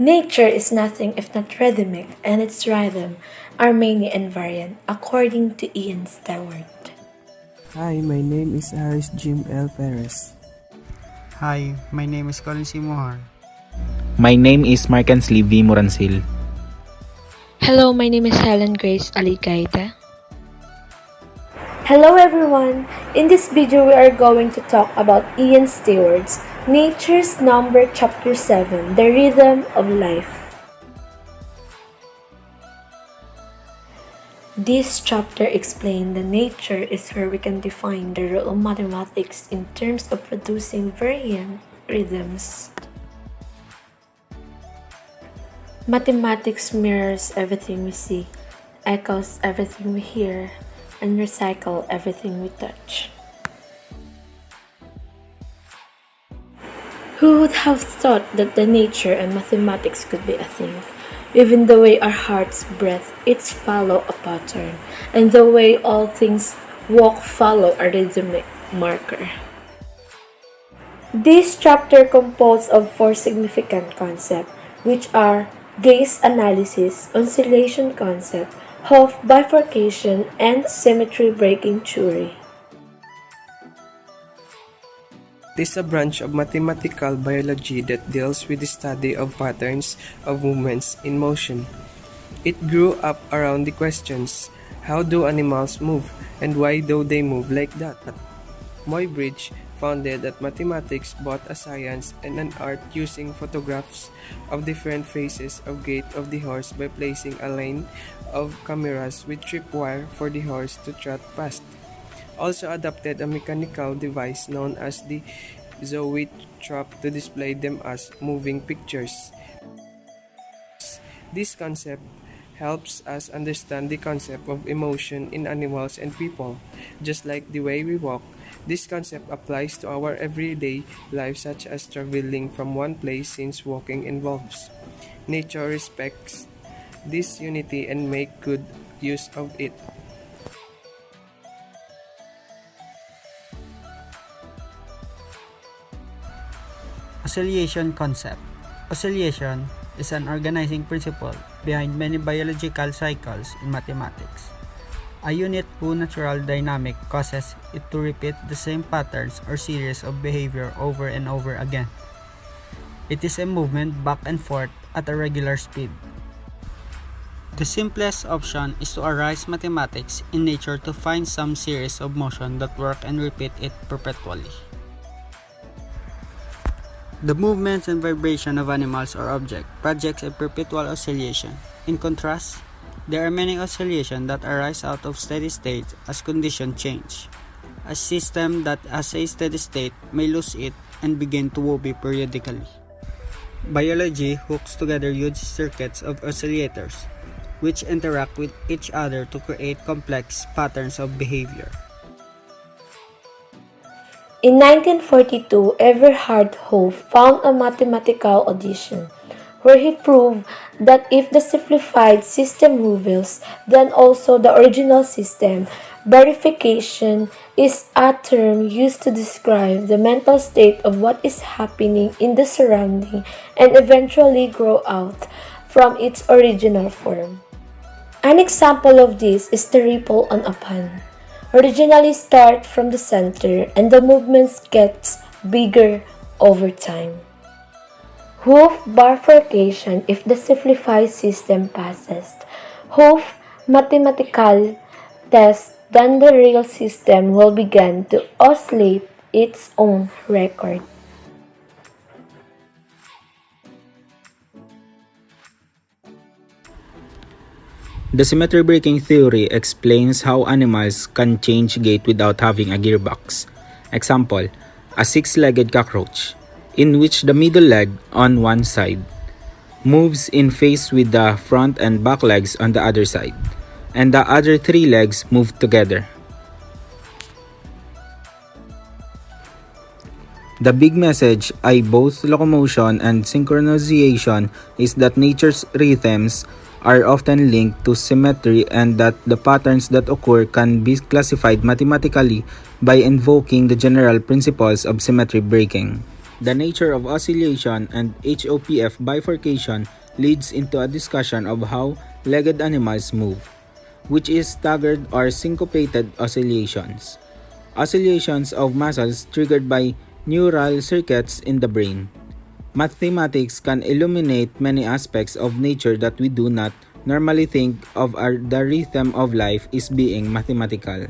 Nature is nothing if not rhythmic, and its rhythm are many and variant, according to Ian Stewart. Hi, my name is Ahris Jim Perez. Hi, my name is Colin Mujar. My name is Kensle Morancil. Hello, my name is Helen Grace Aligaita. Hello everyone! In this video, we are going to talk about Ian Stewart's Nature's Number Chapter 7, The Rhythm of Life. This chapter explains that nature is where we can define the role of mathematics in terms of producing variant rhythms. Mathematics mirrors everything we see, echoes everything we hear, and recycle everything we touch. Who would have thought that the nature and mathematics could be a thing? Even the way our hearts breathe, it's follow a pattern, and the way all things walk follow a rhythmic marker. This chapter composed of 4 significant concepts, which are gaze analysis, oscillation concept, Hoof bifurcation, and symmetry breaking theory. It is a branch of mathematical biology that deals with the study of patterns of movements in motion. It grew up around the questions, how do animals move, and why do they move like that? Muybridge founded that mathematics both a science and an art using photographs of different phases of gait of the horse by placing a line of cameras with tripwire for the horse to trot past. Also adopted a mechanical device known as the zoetrope to display them as moving pictures. This concept helps us understand the concept of emotion in animals and people. Just like the way we walk, this concept applies to our everyday life, such as traveling from one place, since walking involves. Nature respects this unity and make good use of it. Oscillation concept. Oscillation is an organizing principle behind many biological cycles in mathematics. A unit whose natural dynamic causes it to repeat the same patterns or series of behavior over and over again. It is a movement back and forth at a regular speed. The simplest option is to arise mathematics in nature to find some series of motion that work and repeat it perpetually. The movements and vibration of animals or objects projects a perpetual oscillation. In contrast, there are many oscillations that arise out of steady state as conditions change. A system that has a steady state may lose it and begin to wobble periodically. Biology hooks together huge circuits of oscillators, which interact with each other to create complex patterns of behavior. In 1942, Everhard Hopf found a mathematical addition, where he proved that if the simplified system wobbles, then also the original system. Verification is a term used to describe the mental state of what is happening in the surrounding and eventually grow out from its original form. An example of this is the ripple on a pond. Originally start from the center and the movements gets bigger over time. Hoof bifurcation if the simplified system passes. Hoof mathematical test, then the real system will begin to oscillate its own record. The symmetry breaking theory explains how animals can change gait without having a gearbox. Example, a 6-legged cockroach, in which the middle leg on one side moves in phase with the front and back legs on the other side, and the other 3 legs move together. The big message ay both locomotion and synchronization is that nature's rhythms are often linked to symmetry and that the patterns that occur can be classified mathematically by invoking the general principles of symmetry breaking. The nature of oscillation and HOPF bifurcation leads into a discussion of how legged animals move, which is staggered or syncopated oscillations. Oscillations of muscles triggered by neural circuits in the brain. Mathematics can illuminate many aspects of nature that we do not normally think of the rhythm of life is being mathematical.